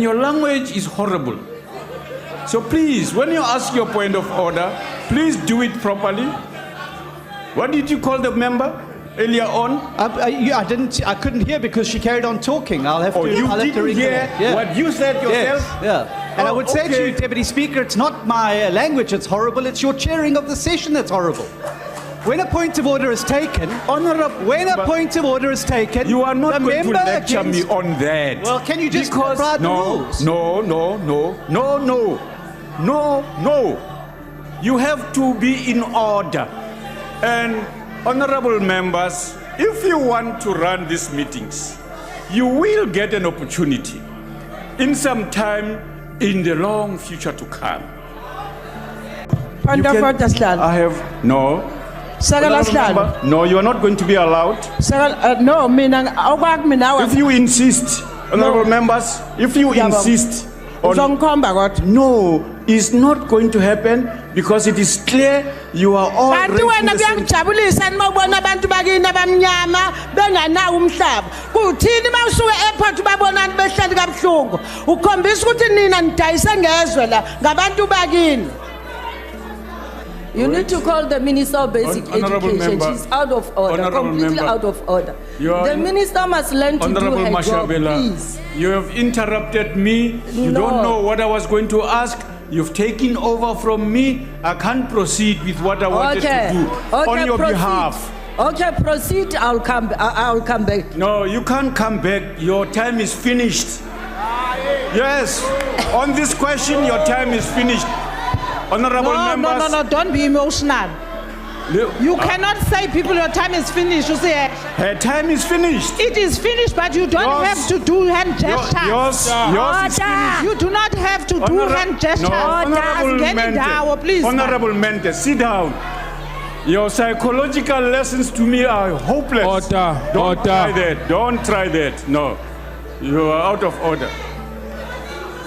Your language is horrible. So please, when you ask your point of order, please do it properly. What did you call the member earlier on? I couldn't hear because she carried on talking. I'll have to didn't hear what you said yourself? Yes, yeah. And I would say to you, Deputy Speaker, it's not my language that's horrible, it's your chairing of the session that's horrible. When a point of order is taken, you are not going to lecture me on that. Well, can you just provide the rules? No. You have to be in order. And honorable members, if you want to run these meetings, you will get an opportunity in some time in the long future to come. I have no. No, you are not going to be allowed. If you insist, honorable members, if you insist on, no, it's not going to happen because it is clear you are all raising the same. You need to call the Minister of Basic Education. She's out of order, completely out of order. The Minister must learn to do her job, please. You have interrupted me. You don't know what I was going to ask. You've taken over from me. I can't proceed with what I wanted to do on your behalf. Okay, proceed. I'll come back. No, you can't come back. Your time is finished. Yes, on this question, your time is finished. Honorable members. No, don't be emotional. You cannot say people your time is finished. You say her time is finished. It is finished, but you don't have to do hand gestures. Yours is finished. You do not have to do hand gestures. Honorable Mente, sit down. Your psychological lessons to me are hopeless. Don't try that. Don't try that. No, you are out of order.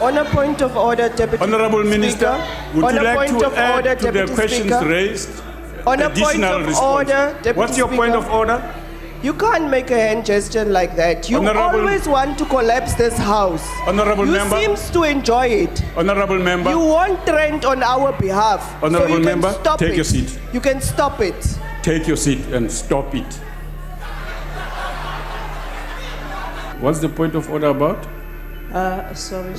On a point of order, Deputy Honorable Minister, Speaker. would you like to add to the questions raised? On a point of order, Deputy What's your point of order? You can't make a hand gesture like that. You always want to collapse this house. Honorable member. You seems to enjoy it. Honorable member. You want trend on our behalf. Honorable member, take your seat. You can stop it. Take your seat and stop it. What's the point of order about? Sorry.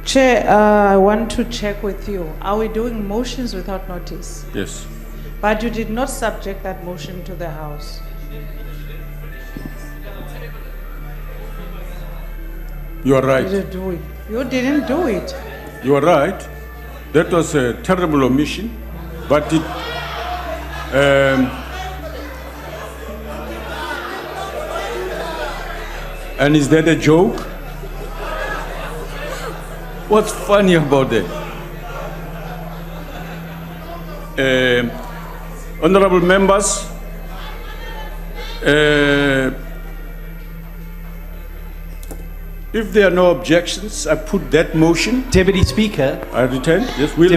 Chair, I want to check with you. Are we doing motions without notice? Yes. But you did not subject that motion to the House. You are right. You didn't do it. You are right. That was a terrible omission, but it. And is that a joke? What's funny about that? Honorable members, if there are no objections, I put that motion. Deputy Speaker. I return. Yes, we'll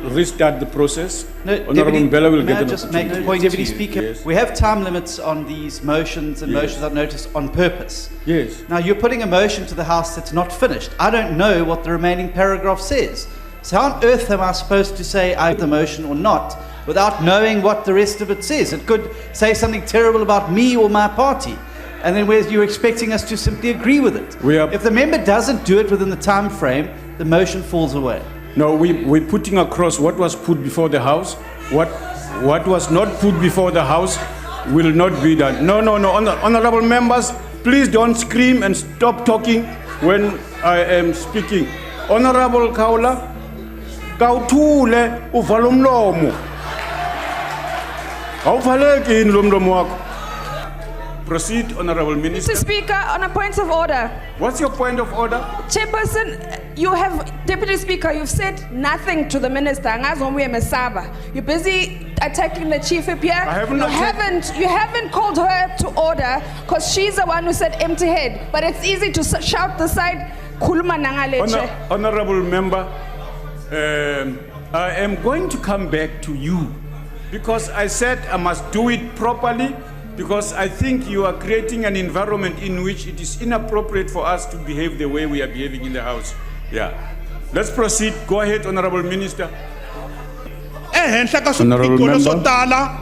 restart the process. No, Honorable Mbella will get an just opportunity. make a point, Deputy Speaker. Yes. We have time limits on these motions and motions without notice on purpose. Yes. Now you're putting a motion to the House that's not finished. I don't know what the remaining paragraph says. So how on earth am I supposed to say I have the motion or not without knowing what the rest of it says? It could say something terrible about me or my party. And then you're expecting us to simply agree with it. If the member doesn't do it within the time frame, the motion falls away. No, we're putting across what was put before the House. What was not put before the House will not be done. No. Honorable members, please don't scream and stop talking when I am speaking. Honorable Kaula, Kautule uvalumlomo. Awuvaleki in lumlomo wako. Proceed, Honorable Minister. Mr. Speaker, on a point of order. What's your point of order? Chairperson, Deputy Speaker, you've said nothing to the Minister. You're busy attacking the Chief Whip here. You haven't called her to order because she's the one who said empty head. But it's easy to shout the side, Honorable Member, I am going to come back to you because I said I must do it properly. because I think you are creating an environment in which it is inappropriate for us to behave the way we are behaving in the House. Yeah. Let's proceed. Go ahead, Honorable Minister. Honorable Member,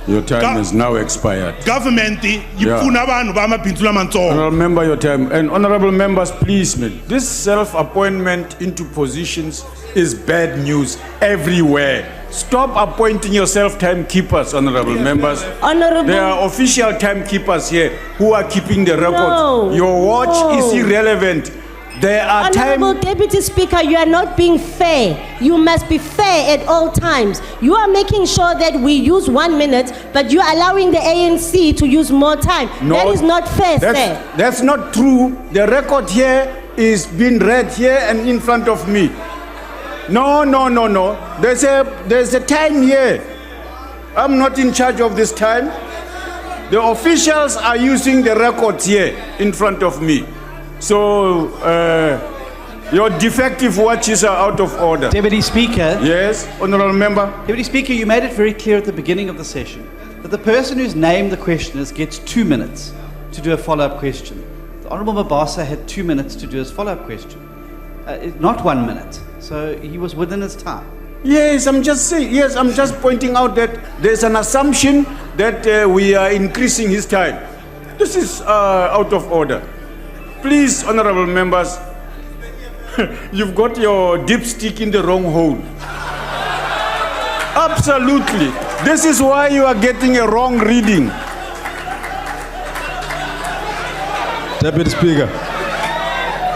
your time is now expired. Government, Honorable Member, your time. And Honorable Members, please, man, this self-appointment into positions is bad news everywhere. Stop appointing yourself timekeepers, Honorable Members. There are official timekeepers here who are keeping the record. No. Your watch is irrelevant. There are Honorable Deputy Speaker, you are not being fair. You must be fair at all times. You are making sure that we use 1 minute, but you are allowing the ANC to use more time. No, that is not fair, sir. That's not true. The record here is being read here and in front of me. No. There's a time here. I'm not in charge of this time. The officials are using the records here in front of me. So, your defective watches are out of order. Deputy Speaker. Yes, Honourable Member. Deputy Speaker, you made it very clear at the beginning of the session that the person who's named the questioners gets 2 minutes to do a follow-up question. The Honourable Mabasa had 2 minutes to do his follow-up question. Not 1 minute. So he was within his time. Yes, I'm just pointing out that there's an assumption that we are increasing his time. This is out of order. Please, honorable members, you've got your dipstick in the wrong hole. Absolutely. This is why you are getting a wrong reading. Deputy Speaker.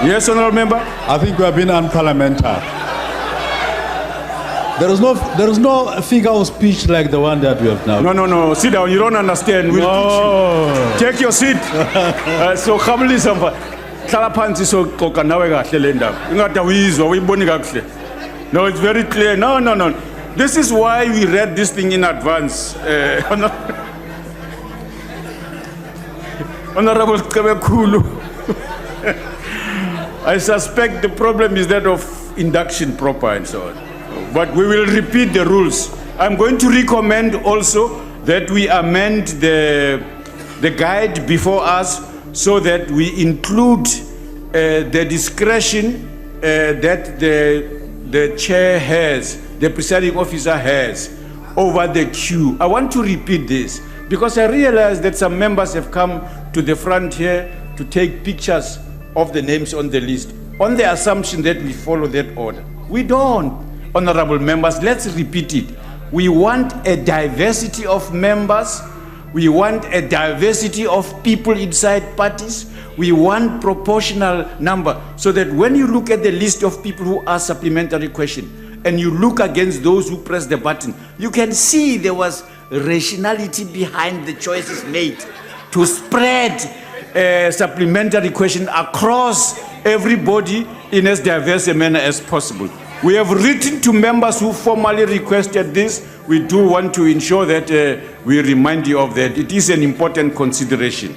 Yes, honorable member. I think we have been unparliamentary. There is no figure of speech like the one that we have now. No. Sit down. You don't understand. We'll teach you. Take your seat. So, Khamli Sampa. Kalaphansi so koka nawe kahle le ndaba. Ingada uyizwa uyiboni kahle. No, it's very clear. No. This is why we read this thing in advance. Honorable Kabekulu. I suspect the problem is that of induction proper and so on. But we will repeat the rules. I'm going to recommend also that we amend the guide before us so that we include the discretion that the chair has, the presiding officer has over the queue. I want to repeat this because I realize that some members have come to the front here to take pictures of the names on the list on the assumption that we follow that order. We don't. Honorable members, let's repeat it. We want a diversity of members. We want a diversity of people inside parties. We want proportional number so that when you look at the list of people who ask supplementary question and you look against those who press the button, you can see there was rationality behind the choices made to spread supplementary question across everybody in as diverse a manner as possible. We have written to members who formally requested this. We do want to ensure that we remind you of that. It is an important consideration.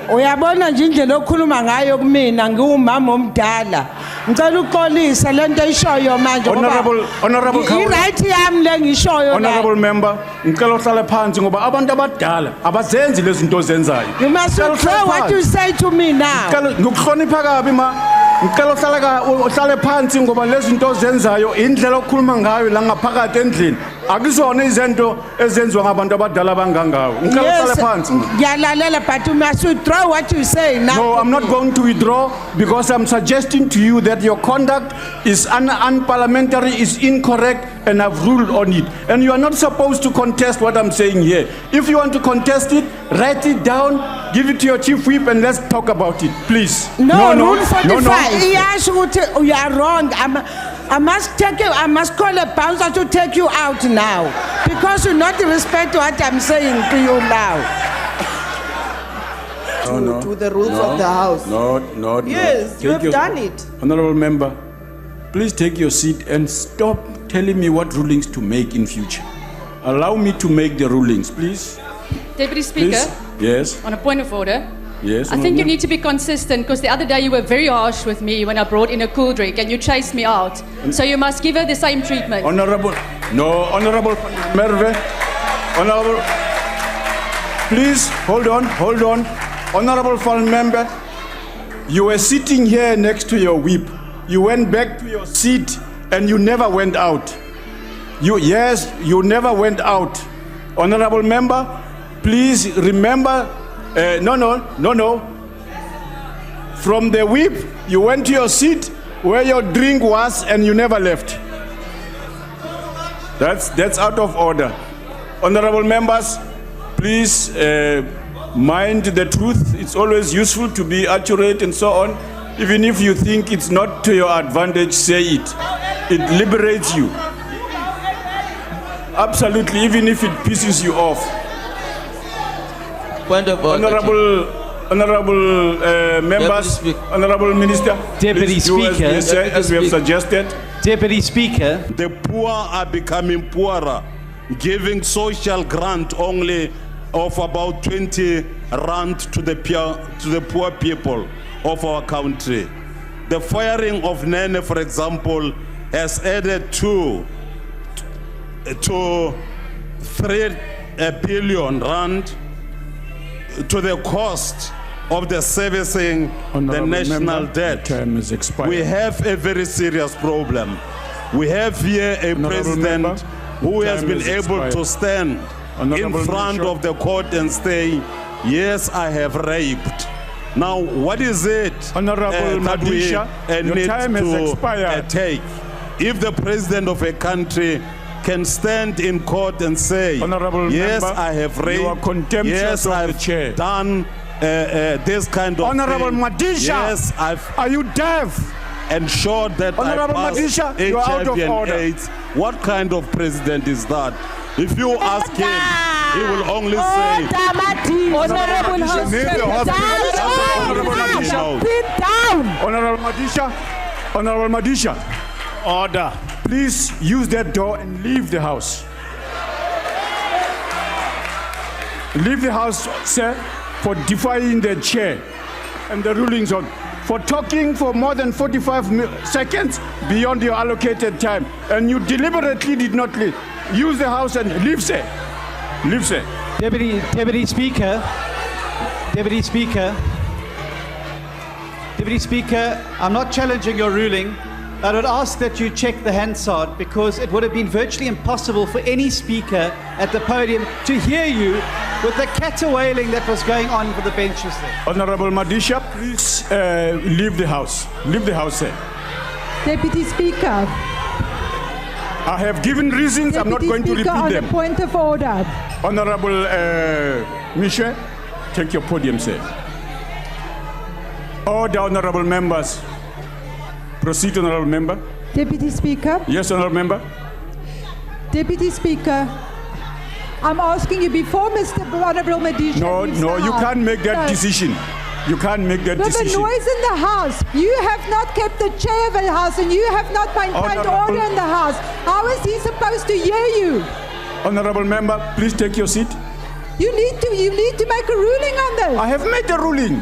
Uyabona nje indlela okhuluma ngayo kumina ngiwumama omdala ngicela uxolisa lento eyishoyo manje honorable right yami le ngishoyo honorable member ngicela uhlale phansi ngoba abantu abadala abazenzi lezi zinto zenzayo. You must control what you say to me now. Ngikuhlonipha kabi ma ngicela uhlale phansi ngoba lezi zinto zenzayo indlela okhuluma ngayo la ngaphakathi endlini akuzona izinto ezenziwa ngabantu abadala abangangawo. Ngicela uhlale phansi. Ngiyalalela but you must withdraw what you say now. No, I'm not going to withdraw because I'm suggesting to you that your conduct is unparliamentary, is incorrect, and I've ruled on it. And you are not supposed to contest what I'm saying here. If you want to contest it, write it down, give it to your chief whip, and let's talk about it, please. No, Rule 45. Yes, you are wrong. I must call a bouncer to take you out now because you not respect what I'm saying to you now. To the rules of the House. No. Yes, you have done it. Honorable member, please take your seat and stop telling me what rulings to make in future. Allow me to make the rulings, please. Deputy Speaker. Please? Yes. On a point of order. Yes. I think you need to be consistent because the other day you were very harsh with me when I brought in a cool drink and you chased me out. So you must give her the same treatment. Honorable Merve. Please, hold on. Honorable Fallen Member, you were sitting here next to your whip. You went back to your seat and you never went out. You never went out. Honorable Member, please remember, no. From the whip, you went to your seat where your drink was and you never left. That's out of order. Honorable members, please mind the truth. It's always useful to be accurate and so on. Even if you think it's not to your advantage, say it. It liberates you. Absolutely, even if it pisses you off. Point of order. Honorable members, Honorable Minister, Deputy Speaker, as we have suggested. Deputy Speaker, the poor are becoming poorer, giving social grant only of about 20 rand to the poor people of our country. The firing of Nene, for example, has added 2 to 3 billion rand to the cost of the servicing the national debt. We have a very serious problem. We have here a president who has been able to stand in front of the court and say, yes, I have raped. Now, what is it that we need to take? If the president of a country can stand in court and say, yes, I have raped, yes, I've done this kind of Honorable thing. Madisha, yes, are you deaf? Ensured that Honorable I passed Madisha, you are out of HIV and order. AIDS. What kind of president is that? If you ask him, he will only say, Honorable Honorable Madisha, order. Please use that door and leave the house. Leave the house, sir, for defying the chair and the rulings for talking for more than 45 seconds beyond your allocated time, and you deliberately did not leave. Use the house and leave, sir. Leave, sir. Deputy Speaker, I'm not challenging your ruling. I would ask that you check the Hansard, because it would have been virtually impossible for any speaker at the podium to hear you with the caterwailing that was going on for the benches there. Honorable Madisha, please leave the house. Leave the house, sir. Deputy Speaker. I have given reasons. I'm not going to repeat on them. A point of order. Honorable Michel, take your podium, sir. Order, honorable members. Proceed, honorable member. Deputy Speaker. Yes, honorable member. Deputy Speaker, I'm asking you before Mr. Honorable Madisha. No, you can't make that decision. You can't make that decision. The noise in the house. You have not kept the chair of the house, and you have not maintained order in the house. How is he supposed to hear you? Honorable member, please take your seat. You need to make a ruling on this. I have made a ruling.